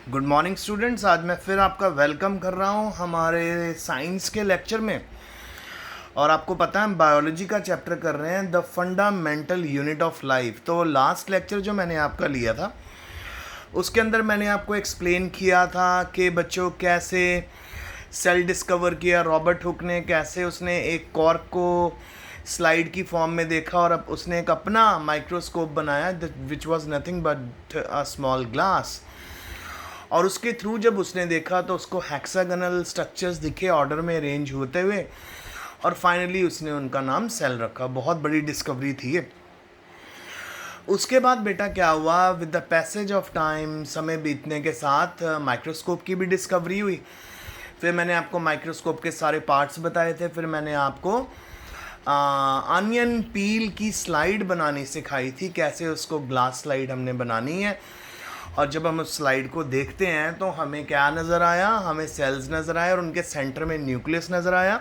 Good morning students. आज मैं फिर आपका वेलकम कर रहा हूँ हमारे साइंस के लेक्चर में। और आपको पता है हम बायोलॉजी का चैप्टर कर रहे हैं, the fundamental unit of life. तो लास्ट लेक्चर जो मैंने आपका लिया था उसके अंदर मैंने आपको एक्सप्लेन किया था कि बच्चों कैसे सेल डिस्कवर किया रॉबर्ट हुक ने, कैसे उसने एक कॉर्क को स्लाइड की फॉर्म में देखा और अब उसने एक अपना माइक्रोस्कोप बनाया which was nothing but a small glass. और उसके थ्रू जब उसने देखा तो उसको हेक्सागोनल स्ट्रक्चर्स दिखे ऑर्डर में अरेंज होते हुए, और फाइनली उसने उनका नाम सेल रखा। बहुत बड़ी डिस्कवरी थी ये। उसके बाद बेटा क्या हुआ, with the passage of time, समय बीतने के साथ माइक्रोस्कोप की भी डिस्कवरी हुई। फिर मैंने आपको माइक्रोस्कोप के सारे पार्ट्स बताए थे। फिर मैंने आपको अनियन पील की स्लाइड बनानी सिखाई थी, कैसे उसको ग्लास स्लाइड हमने बनानी है। और जब हम उस स्लाइड को देखते हैं तो हमें क्या नज़र आया, हमें सेल्स नज़र आए और उनके सेंटर में न्यूक्लियस नज़र आया।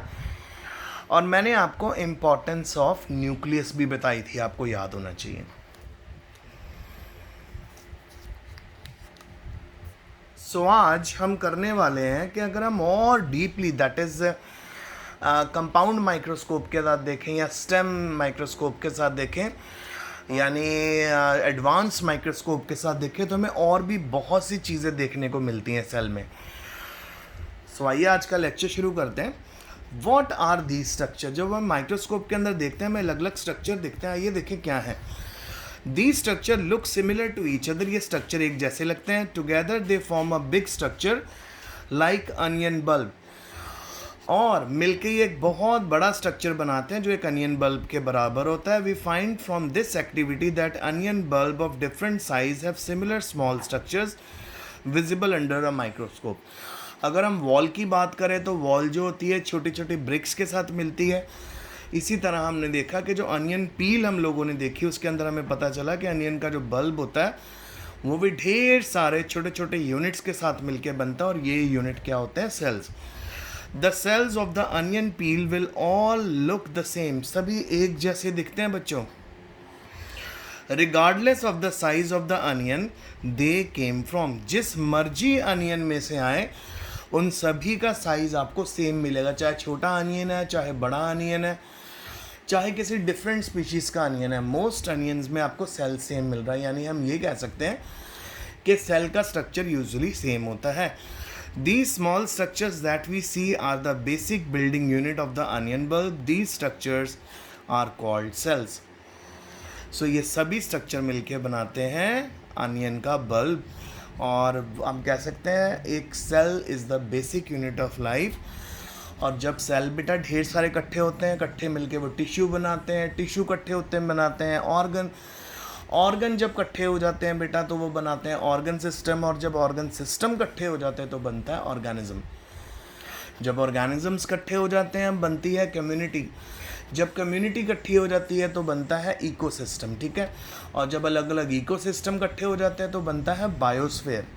और मैंने आपको इम्पोर्टेंस ऑफ न्यूक्लियस भी बताई थी, आपको याद होना चाहिए। सो आज हम करने वाले हैं कि अगर हम और deeply, that is compound microscope के साथ देखें या स्टेम माइक्रोस्कोप के साथ देखें, यानी एडवांस माइक्रोस्कोप के साथ देखें, तो हमें और भी बहुत सी चीज़ें देखने को मिलती हैं सेल में। सो आइए आज का लेक्चर शुरू करते हैं। What are the structure. जब हम माइक्रोस्कोप के अंदर देखते हैं हमें अलग अलग स्ट्रक्चर दिखते हैं। आइए देखें क्या है। The structure look similar to each other. ये स्ट्रक्चर एक जैसे लगते हैं। Together they form a big structure like onion bulb. और मिलके ये एक बहुत बड़ा स्ट्रक्चर बनाते हैं जो एक अनियन बल्ब के बराबर होता है। We find from this activity that onion bulb of different size have similar small structures visible under a microscope. अगर हम वॉल की बात करें तो वॉल जो होती है छोटी छोटी ब्रिक्स के साथ मिलती है। इसी तरह हमने देखा कि जो अनियन पील हम लोगों ने देखी उसके अंदर हमें पता चला कि अनियन का जो बल्ब होता है वो भी ढेर सारे छोटे छोटे यूनिट्स के साथ मिलके बनता है। और ये यूनिट क्या होते हैं, cells. The cells of the onion peel will all look the same. सभी एक जैसे दिखते हैं बच्चों, regardless of the size of the onion they came from. जिस मर्जी अनियन में से आए उन सभी का साइज आपको सेम मिलेगा, चाहे छोटा अनियन है, चाहे बड़ा अनियन है, चाहे किसी डिफरेंट स्पीशीज़ का अनियन है। मोस्ट अनियंस में आपको सेल सेम मिल रहा है। यानी हम ये कह सकते हैं कि सेल का स्ट्रक्चर यूजुअली सेम होता है। These small structures that we see are the basic building unit of the onion bulb. These structures are called cells. So ये सभी स्ट्रक्चर मिलके बनाते हैं अनियन का बल्ब। और हम कह सकते हैं एक cell is the basic unit of life. और जब सेल बेटा ढेर सारे इकट्ठे होते हैं, इकट्ठे मिलके वो टिश्यू बनाते हैं, टिश्यू इकट्ठे होते हैं बनाते हैं ऑर्गन, ऑर्गन जब इकट्ठे हो जाते हैं बेटा तो वो बनाते हैं ऑर्गन सिस्टम, और जब ऑर्गन सिस्टम इकट्ठे हो जाते हैं तो बनता है ऑर्गेनिज्म। जब ऑर्गेनिजम्स इकट्ठे हो जाते हैं बनती है कम्युनिटी। जब कम्युनिटी इकट्ठी हो जाती है तो बनता है इकोसिस्टम, ठीक है। और जब अलग अलग इकोसिस्टम इकट्ठे हो जाते हैं तो बनता है बायोस्फीयर,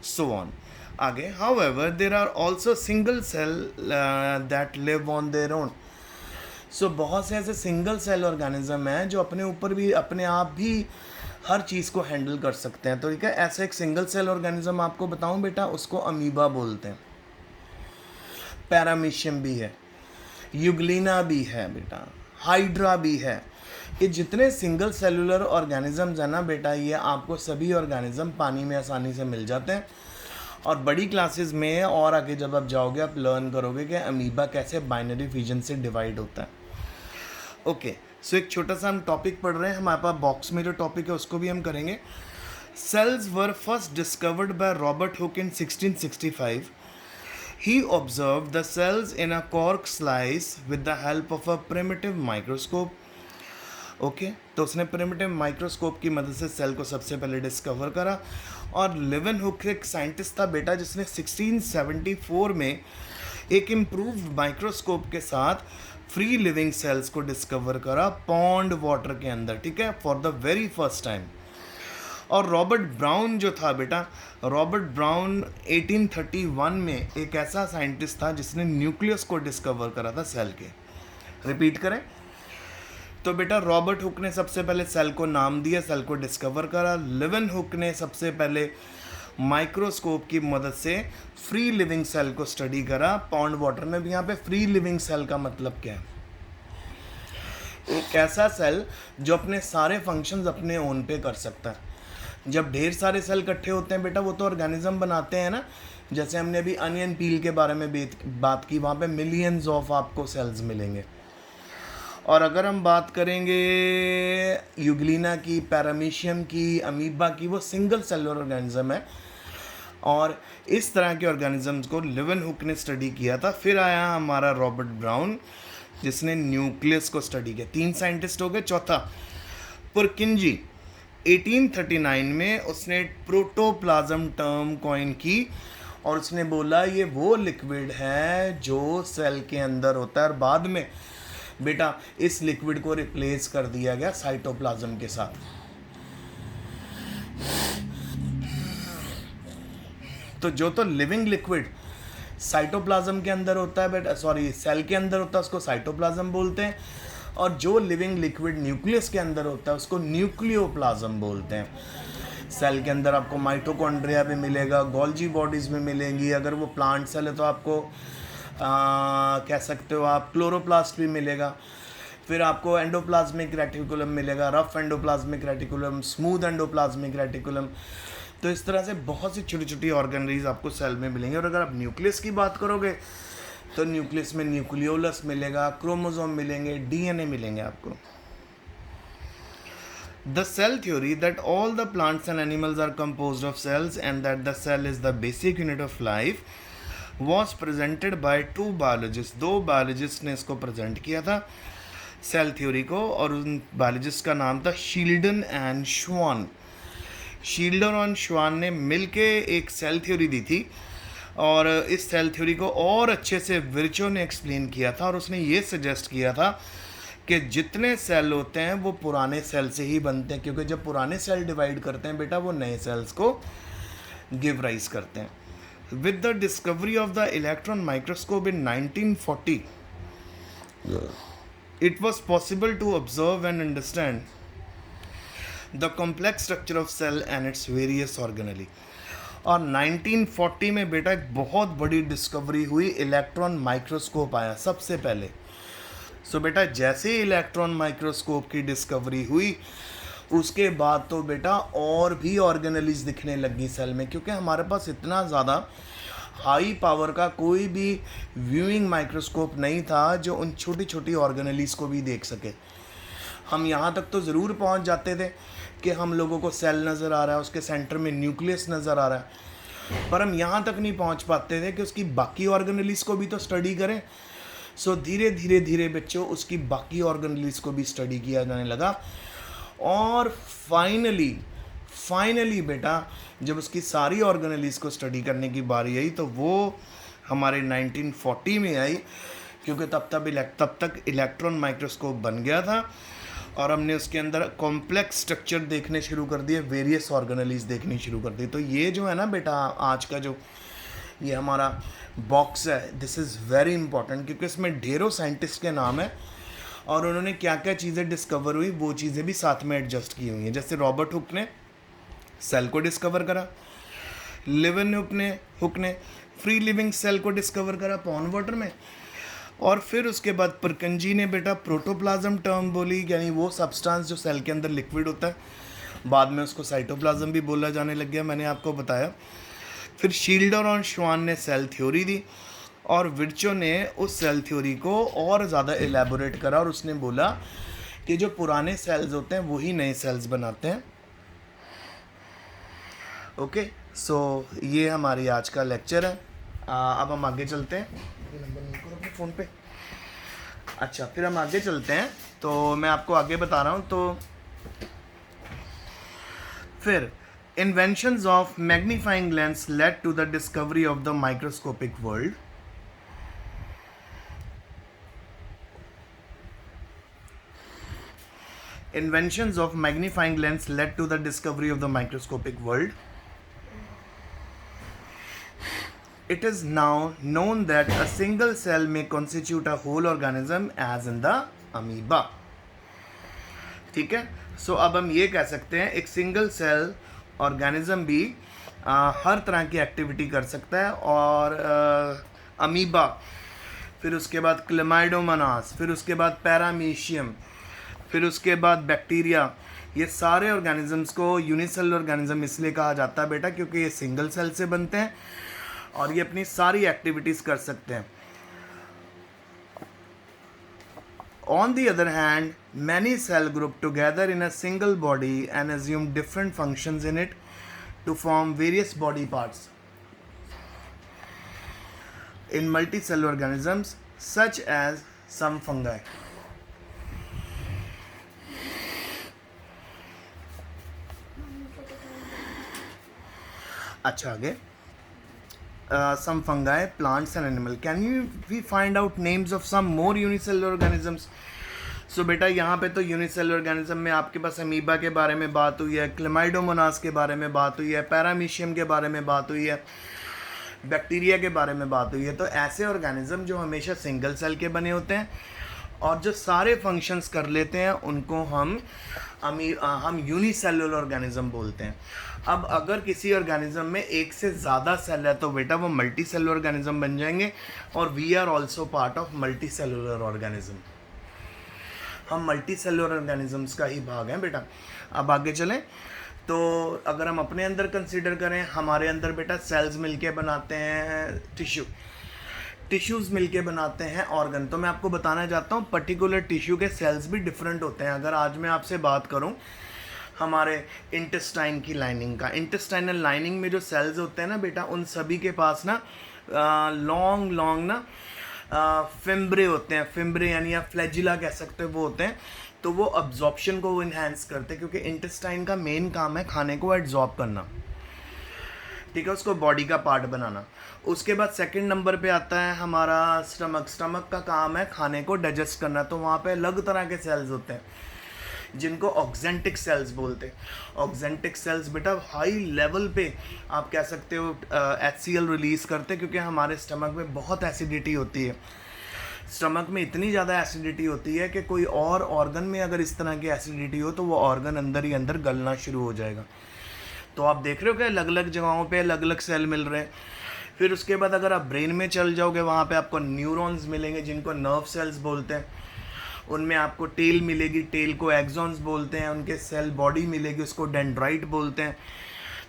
सो ऑन। आगे, however there are also single cell that live on their own. So बहुत से ऐसे सिंगल सेल ऑर्गेनिज्म हैं जो अपने ऊपर भी, अपने आप भी हर चीज़ को हैंडल कर सकते हैं। तो ठीक है, ऐसे एक सिंगल सेल ऑर्गेनिज्म आपको बताऊं बेटा, उसको अमीबा बोलते हैं। पैरामीशियम भी है, यूग्लिना भी है बेटा, हाइड्रा भी है। ये जितने सिंगल सेलुलर ऑर्गेनिजम्स हैं ना बेटा, ये आपको सभी ऑर्गेनिज्म पानी में आसानी से मिल जाते हैं। और बड़ी क्लासेस में और आगे जब आप जाओगे आप लर्न करोगे कि अमीबा कैसे बाइनरी फिजन से डिवाइड होता है। ओके, सो एक छोटा सा हम टॉपिक पढ़ रहे हैं, हमारे पास बॉक्स में जो टॉपिक है उसको भी हम करेंगे। Cells were first discovered by Robert Hooke in 1665. He observed the cells in a cork slice with the help of a primitive microscope. Okay, तो उसने प्रिमिटिव माइक्रोस्कोप की मदद से सेल को सबसे पहले डिस्कवर करा। और लेवेनहुक एक साइंटिस्ट था बेटा जिसने 1674 में एक इम्प्रूव्ड माइक्रोस्कोप के साथ फ्री लिविंग सेल्स को डिस्कवर करा पॉन्ड वाटर के अंदर, ठीक है, for the very first time. और रॉबर्ट ब्राउन जो था बेटा, रॉबर्ट ब्राउन 1831 में एक ऐसा साइंटिस्ट था जिसने न्यूक्लियस को डिस्कवर करा था सेल के। रिपीट करें तो बेटा, रॉबर्ट हुक ने सबसे पहले सेल को नाम दिया, सेल को डिस्कवर करा। लेवेनहुक ने सबसे पहले माइक्रोस्कोप की मदद से फ्री लिविंग सेल को स्टडी करा पॉन्ड वाटर में भी। यहाँ पे फ्री लिविंग सेल का मतलब क्या है? एक ऐसा सेल जो अपने सारे फंक्शंस अपने ओन पे कर सकता है। जब ढेर सारे सेल इकट्ठे होते हैं बेटा, वो तो ऑर्गेनिज्म बनाते हैं ना। जैसे हमने अभी अनियन पील के बारे में बात की, वहाँ पे मिलियंस ऑफ आपको सेल्स मिलेंगे। और अगर हम बात करेंगे यूग्लिना की, पैरामीशियम की, अमीबा की, वो सिंगल सेलुलर ऑर्गेनिज्म है। और इस तरह के ऑर्गेनिजम्स को लेवेनहुक ने स्टडी किया था। फिर आया हमारा रॉबर्ट ब्राउन, जिसने न्यूक्लियस को स्टडी किया। 3 साइंटिस्ट हो गए। चौथा पुरकिंजी, 1839 में उसने प्रोटोप्लाज्म टर्म कॉइन की और उसने बोला ये वो लिक्विड है जो सेल के अंदर होता है। और बाद में बेटा इस लिक्विड को रिप्लेस कर दिया गया साइटोप्लाज्म के साथ। तो जो तो लिविंग लिक्विड साइटोप्लाज्म के अंदर होता है बेटा, सॉरी सेल के अंदर होता है, उसको साइटोप्लाज्म बोलते हैं। और जो लिविंग लिक्विड न्यूक्लियस के अंदर होता है उसको न्यूक्लियोप्लाज्म बोलते हैं। सेल के अंदर आपको माइटोकॉन्ड्रिया भी मिलेगा, गोल्जी बॉडीज़ में मिलेंगी। अगर वो प्लांट सेल है तो आपको कह सकते हो आप क्लोरोप्लास्ट भी मिलेगा। फिर आपको एंडोप्लाज्मिक रेटिकुलम मिलेगा, rough endoplasmic reticulum, smooth endoplasmic reticulum. तो इस तरह से बहुत सी छोटी छोटी ऑर्गेनरीज आपको सेल में मिलेंगे। और अगर आप न्यूक्लियस की बात करोगे तो न्यूक्लियस में न्यूक्लियोलस मिलेगा, क्रोमोसोम मिलेंगे, डीएनए मिलेंगे आपको। The cell theory that all the plants and animals are composed of cells and that the cell is the basic unit of life was presented by 2 biologists। 2 biologists ने इसको present किया था cell theory को, और उन biologist का नाम था शील्डन एंड श्वान। शील्डन और श्वान ने मिलके एक सेल थ्योरी दी थी। और इस सेल थ्योरी को और अच्छे से विर्चो ने एक्सप्लेन किया था। और उसने ये सजेस्ट किया था कि जितने सेल होते हैं वो पुराने सेल से ही बनते हैं, क्योंकि जब पुराने सेल डिवाइड करते हैं बेटा वो नए सेल्स को गिव राइज करते हैं। With the discovery of the electron microscope in 1940 it was possible to observe and understand the complex structure of cell and its various organelle। और 1940 में बेटा एक बहुत बड़ी डिस्कवरी हुई, इलेक्ट्रॉन माइक्रोस्कोप आया सबसे पहले। सो बेटा जैसे ही इलेक्ट्रॉन माइक्रोस्कोप की डिस्कवरी हुई उसके बाद तो बेटा और भी ऑर्गेनलीज दिखने लगी सेल में, क्योंकि हमारे पास इतना ज़्यादा हाई पावर का कोई भी व्यूइंग माइक्रोस्कोप नहीं था जो उन छोटी छोटी ऑर्गेनलीज को भी देख सके। हम यहाँ तक तो ज़रूर पहुँच जाते थे कि हम लोगों को सेल नज़र आ रहा है, उसके सेंटर में न्यूक्लियस नज़र आ रहा है, पर हम यहाँ तक नहीं पहुँच पाते थे कि उसकी बाकी ऑर्गेनलीज को भी तो स्टडी करें। सो धीरे धीरे धीरे बच्चों उसकी बाकी ऑर्गेनलीज को भी स्टडी किया जाने लगा। और फाइनली बेटा जब उसकी सारी ऑर्गेनलीज को स्टडी करने की बारी आई तो वो हमारे 1940 में आई, क्योंकि तब तक इलेक्ट्रॉन माइक्रोस्कोप बन गया था और हमने उसके अंदर कॉम्प्लेक्स स्ट्रक्चर देखने शुरू कर दिए, वेरियस ऑर्गेनलीज देखनी शुरू कर दी। तो ये जो है ना बेटा आज का जो ये हमारा बॉक्स है, दिस इज़ वेरी इंपॉर्टेंट, क्योंकि इसमें ढेरों साइंटिस्ट के नाम है और उन्होंने क्या क्या चीज़ें डिस्कवर हुई वो चीज़ें भी साथ में एडजस्ट की हुई हैं। जैसे रॉबर्ट हुक ने सेल को डिस्कवर करा, लेवेनहुक ने फ्री लिविंग सेल को डिस्कवर करा पॉन्ड वाटर में, और फिर उसके बाद पुरकिंजी ने बेटा प्रोटोप्लाज्म टर्म बोली, यानी वो सब्सटेंस जो सेल के अंदर लिक्विड होता है, बाद में उसको साइटोप्लाज्म भी बोला जाने लग गया, मैंने आपको बताया। फिर शील्डर और श्वान ने सेल थ्योरी दी और विर्चो ने उस सेल थ्योरी को और ज़्यादा एलैबोरेट करा और उसने बोला कि जो पुराने सेल्स होते हैं वही नए सेल्स बनाते हैं। ओके, सो ये हमारी आज का लेक्चर है। अब हम आगे चलते हैं। नंबर नोट करो अपने फ़ोन पे। अच्छा, फिर हम आगे चलते हैं, तो मैं आपको आगे बता रहा हूँ। तो फिर inventions of magnifying lens led to the discovery of the microscopic world। Inventions of magnifying lens led to the discovery of the microscopic world। It is now known that a single cell may constitute a whole organism as in the amoeba। ठीक है, सो अब हम ये कह सकते हैं एक single cell organism भी हर तरह की एक्टिविटी कर सकता है। और अमीबा, फिर उसके बाद क्लेमाइडोमोनास, फिर उसके बाद पैरामीशियम, फिर उसके बाद बैक्टीरिया, ये सारे ऑर्गेनिजम्स को यूनिसेलुलर ऑर्गेनिज्म इसलिए कहा जाता है बेटा क्योंकि ये सिंगल सेल से बनते हैं और ये अपनी सारी एक्टिविटीज़ कर सकते हैं। On the other hand, many cell group together in a single body and assume different functions in it to form various body parts. In multicellular organisms, such as some fungi. अच्छा आगे, some fungi, plants and animal. Can we find out names of some more unicellular organisms? सो बेटा यहाँ पे तो unicellular organism में आपके पास amoeba के बारे में बात हुई है, क्लेमाइडोमोनास के बारे में बात हुई है, पैरामीशियम के बारे में बात हुई है, बैक्टीरिया के बारे में बात हुई है। तो ऐसे ऑर्गेनिज्म जो हमेशा सिंगल सेल के बने होते हैं और जो सारे फंक्शंस कर लेते हैं उनको हम यूनिसेलुलर ऑर्गेनिज्म बोलते हैं। अब अगर किसी ऑर्गेनिज्म में एक से ज़्यादा सेल है तो बेटा वो मल्टी सेलुलर ऑर्गेनिज्म बन जाएंगे और we are also part of multi cellular organism. हम मल्टी सेलुलर ऑर्गेनिजम्स का ही भाग हैं बेटा। अब आगे चलें तो अगर हम अपने अंदर कंसीडर करें, हमारे अंदर बेटा सेल्स मिलके बनाते हैं टिश्यूज़ मिलके बनाते हैं ऑर्गन। तो मैं आपको बताना चाहता हूँ पर्टिकुलर टिश्यू के सेल्स भी डिफरेंट होते हैं। अगर आज मैं आपसे बात करूँ हमारे इंटेस्टाइन की लाइनिंग का, इंटेस्टाइनल लाइनिंग में जो सेल्स होते हैं ना बेटा, उन सभी के पास ना लॉन्ग ना फिम्ब्रे होते हैं। फिम्ब्रे यानी आप फ्लैजिला कह सकते हो, वो होते हैं। तो वो अब्जॉर्प्शन को वो इन्हेंस करते हैं क्योंकि इंटेस्टाइन का मेन काम है खाने को एब्जॉर्ब करना, ठीक है, उसको बॉडी का पार्ट बनाना। उसके बाद सेकंड नंबर पे आता है हमारा स्टमक का काम है खाने को डाइजेस्ट करना। तो वहाँ पे अलग तरह के सेल्स होते हैं जिनको ऑक्जेंटिक सेल्स बोलते हैं। ऑक्जेंटिक सेल्स बेटा हाई लेवल पे आप कह सकते हो HCl रिलीज़ करते हैं क्योंकि हमारे स्टमक में बहुत एसिडिटी होती है। स्टमक में इतनी ज़्यादा एसिडिटी होती है कि कोई और ऑर्गन में अगर इस तरह की एसिडिटी हो तो वो ऑर्गन अंदर ही अंदर गलना शुरू हो जाएगा। तो आप देख रहे हो कि अलग अलग जगहों पे अलग अलग सेल मिल रहे हैं। फिर उसके बाद अगर आप ब्रेन में चल जाओगे वहाँ पे आपको न्यूरॉन्स मिलेंगे जिनको नर्व सेल्स बोलते हैं। उनमें आपको टेल मिलेगी, टेल को एक्सॉन्स बोलते हैं। उनके सेल बॉडी मिलेगी, उसको डेंड्राइट बोलते हैं।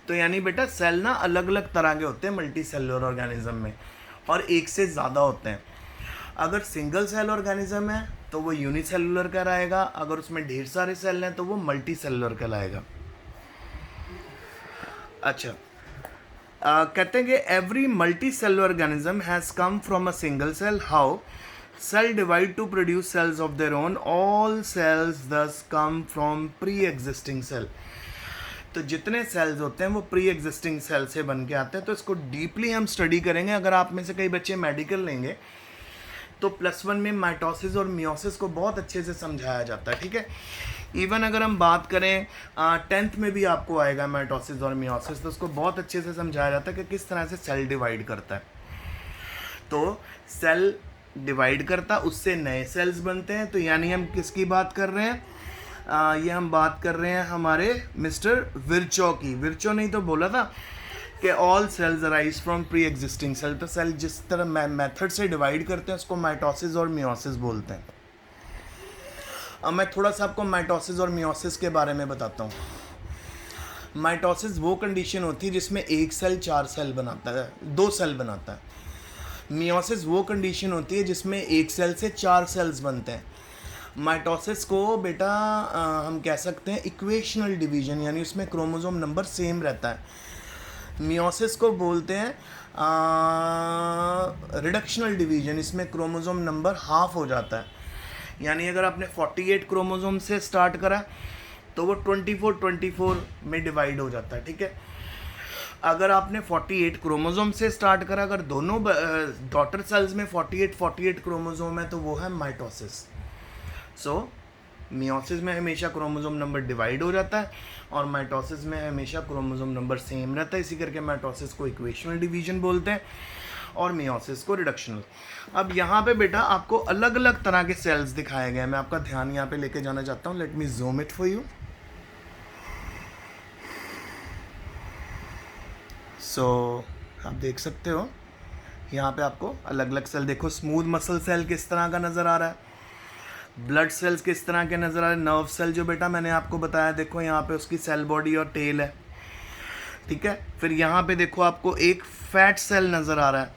तो यानी बेटा सेल ना अलग अलग तरह के होते हैं मल्टी सेलुलर ऑर्गेनिज्म में और एक से ज़्यादा होते हैं। अगर सिंगल सेल ऑर्गेनिज्म है तो वो यूनिसेलुलर कहलाएगा, अगर उसमें ढेर सारे सेल हैं तो वो मल्टी सेलुलर कहलाएगा। अच्छा, कहते हैं कि every multi cellular organism has come from a single cell. How? Cell divide to produce cells of their own. All cells thus come from pre-existing cell. तो जितने सेल्स होते हैं वो प्री एग्जिस्टिंग सेल से बन के आते हैं। तो इसको डीपली हम स्टडी करेंगे। अगर आप में से कई बच्चे मेडिकल लेंगे तो +1 में माइटोसिस और मियोसिस को बहुत अच्छे से समझाया जाता है, ठीक है। इवन अगर हम बात करें 10th में भी आपको आएगा माइटोसिस और मियोसिस, तो उसको बहुत अच्छे से समझाया जाता है कि किस तरह से सेल डिवाइड करता है। तो सेल डिवाइड करता, उससे नए सेल्स बनते हैं। तो यानी हम किसकी बात कर रहे हैं? ये हम बात कर रहे हैं हमारे मिस्टर विर्चो की। विर्चो नहीं तो बोला था कि all cells arise from pre existing cell. तो सेल जिस तरह मेथड से डिवाइड करते हैं उसको माइटोसिस और मियोसिस बोलते हैं। अब मैं थोड़ा सा आपको माइटोसिस और मियोसिस के बारे में बताता हूँ। माइटोसिस वो कंडीशन होती है जिसमें एक सेल 4 सेल बनाता है, 2 सेल बनाता है। मियोसिस वो कंडीशन होती है जिसमें एक सेल से 4 सेल्स बनते हैं। माइटोसिस को बेटा हम कह सकते हैं इक्वेशनल डिवीजन, यानी उसमें क्रोमोसोम नंबर सेम रहता है। मियोसिस को बोलते हैं रिडक्शनल डिवीजन, इसमें क्रोमोसोम नंबर हाफ हो जाता है। यानी अगर आपने 48 क्रोमोसोम से स्टार्ट करा तो वो 24 में डिवाइड हो जाता है, ठीक है। अगर आपने 48 क्रोमोसोम से स्टार्ट करा, अगर दोनों डॉटर सेल्स में 48 क्रोमोसोम है तो वो है माइटोसिस। सो मियोसिस में हमेशा क्रोमोसोम नंबर डिवाइड हो जाता है और माइटोसिस में हमेशा क्रोमोसोम नंबर सेम रहता है। इसी करके माइटोसिस को इक्वेशनल डिवीजन बोलते हैं और मियोसिस को रिडक्शनल। अब यहाँ पे बेटा आपको अलग अलग तरह के सेल्स दिखाए गए हैं। मैं आपका ध्यान यहाँ पे लेके जाना चाहता हूँ। Let me zoom it for you. So आप देख सकते हो यहाँ पे आपको अलग अलग सेल देखो, स्मूथ मसल सेल किस तरह का नज़र आ रहा है, ब्लड सेल्स किस तरह के नज़र आ रहे हैं, नर्व सेल जो बेटा मैंने आपको बताया देखो यहाँ पे उसकी सेल बॉडी और टेल है, ठीक है। फिर यहाँ पे देखो आपको एक फैट सेल नज़र आ रहा है,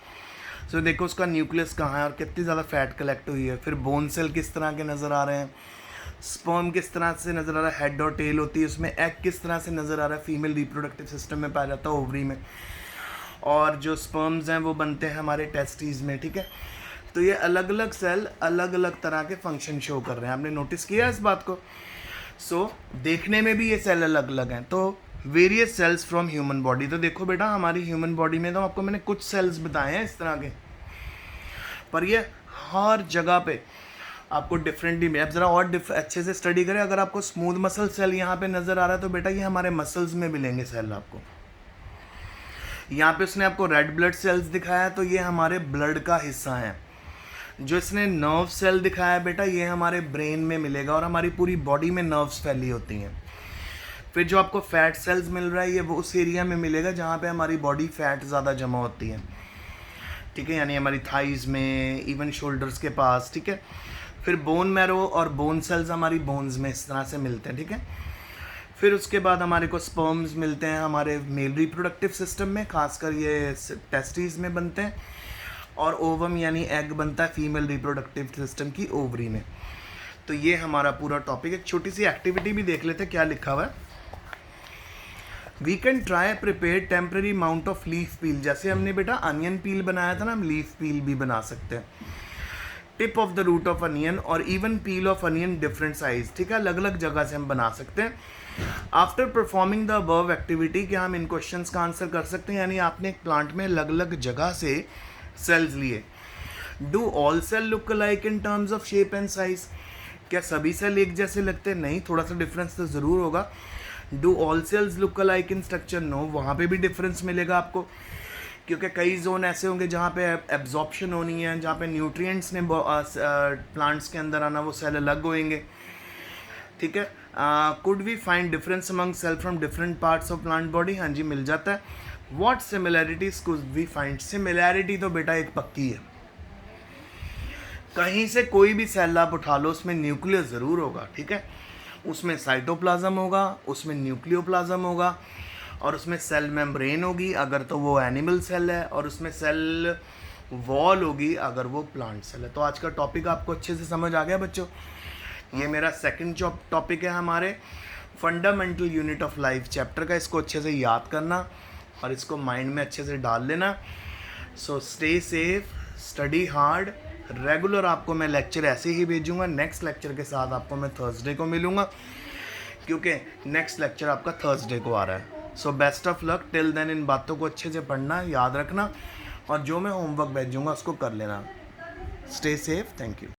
सो देखो उसका न्यूक्लियस कहाँ है और कितनी ज़्यादा फैट कलेक्ट हुई है। फिर बोन सेल किस तरह के नज़र आ रहे हैं, स्पर्म किस तरह से नज़र आ रहा है, हेड और टेल होती है उसमें, एग किस तरह से नज़र आ रहा है, फीमेल रिप्रोडक्टिव सिस्टम में पाया जाता है ओवरी में, और जो स्पर्म्स हैं वो बनते हैं हमारे टेस्टीज में, ठीक है। तो ये अलग अलग सेल अलग अलग तरह के फंक्शन शो कर रहे हैं, आपने नोटिस किया इस बात को। सो देखने में भी ये सेल अलग अलग हैं। तो various cells from human body, तो देखो बेटा हमारी ह्यूमन बॉडी में तो आपको मैंने कुछ सेल्स बताए हैं इस तरह के, पर ये हर जगह पे आपको डिफरेंटली में, अब ज़रा और अच्छे से स्टडी करें। अगर आपको स्मूथ मसल सेल यहाँ पे नज़र आ रहा है तो बेटा ये हमारे मसल्स में मिलेंगे सेल आपको। यहाँ पे उसने आपको रेड ब्लड सेल्स दिखाया है तो ये हमारे ब्लड का हिस्सा है। जो इसने नर्व सेल दिखाया है बेटा ये हमारे ब्रेन में मिलेगा, और हमारी पूरी बॉडी में नर्व्स फैली होती हैं। फिर जो आपको फैट सेल्स मिल रहा है ये वो उस एरिया में मिलेगा जहाँ पे हमारी बॉडी फैट ज़्यादा जमा होती है, ठीक है, यानी हमारी थाइज़ में, इवन शोल्डर्स के पास, ठीक है। फिर बोन मैरो और बोन सेल्स हमारी बोन्स में इस तरह से मिलते हैं, ठीक है। फिर उसके बाद हमारे को स्पर्म्स मिलते हैं हमारे मेल रिप्रोडक्टिव सिस्टम में, खासकर ये टेस्टिस में बनते हैं, और ओवम यानी एग बनता है फीमेल रिप्रोडक्टिव सिस्टम की ओवरी में। तो ये हमारा पूरा टॉपिक। एक छोटी सी एक्टिविटी भी देख लेते हैं क्या लिखा हुआ है। We can try prepare temporary amount of leaf peel, जैसे हमने बेटा अनियन पील बनाया था ना, हम लीफ पील भी बना सकते हैं। Tip of the root of onion और even peel of onion different size, ठीक है, अलग अलग जगह से हम बना सकते हैं। After performing the above activity, क्या हम इन क्वेश्चंस का आंसर कर सकते हैं, यानी आपने एक प्लांट में अलग अलग जगह से सेल्स लिए। Do all cell look alike in terms of shape and size, क्या सभी सेल एक जैसे लगते हैं, नहीं, थोड़ा सा डिफरेंस तो ज़रूर होगा। Do all cells look alike in structure, no, वहाँ पे भी डिफरेंस मिलेगा आपको, क्योंकि कई जोन ऐसे होंगे जहाँ पे एब्जॉर्प्शन होनी है, जहाँ पे न्यूट्रिएंट्स ने प्लांट्स के अंदर आना, वो सेल अलग होंगे, ठीक है। Could we find difference among cell from different parts of plant body, हाँ जी मिल जाता है। What similarities could we find, similarity तो बेटा एक पक्की है, कहीं से कोई भी सेल आप उठा लो उसमें न्यूक्लियस ज़रूर होगा, ठीक है, उसमें साइटोप्लाज्म होगा, उसमें न्यूक्लियोप्लाज्म होगा, और उसमें सेल मेम्ब्रेन होगी अगर तो वो एनिमल सेल है, और उसमें सेल वॉल होगी अगर वो प्लांट सेल है। तो आज का टॉपिक आपको अच्छे से समझ आ गया बच्चों। ये मेरा सेकंड टॉपिक है हमारे fundamental unit of life chapter का, इसको अच्छे से याद करना और इसको माइंड में अच्छे से डाल लेना। So stay safe, study hard, regular आपको मैं लेक्चर ऐसे ही भेजूंगा। नेक्स्ट लेक्चर के साथ आपको मैं थर्सडे को मिलूँगा, क्योंकि नेक्स्ट लेक्चर आपका थर्सडे को आ रहा है। So best of luck till then. इन बातों को अच्छे से पढ़ना, याद रखना, और जो मैं होमवर्क भेजूँगा उसको कर लेना। Stay safe, thank you.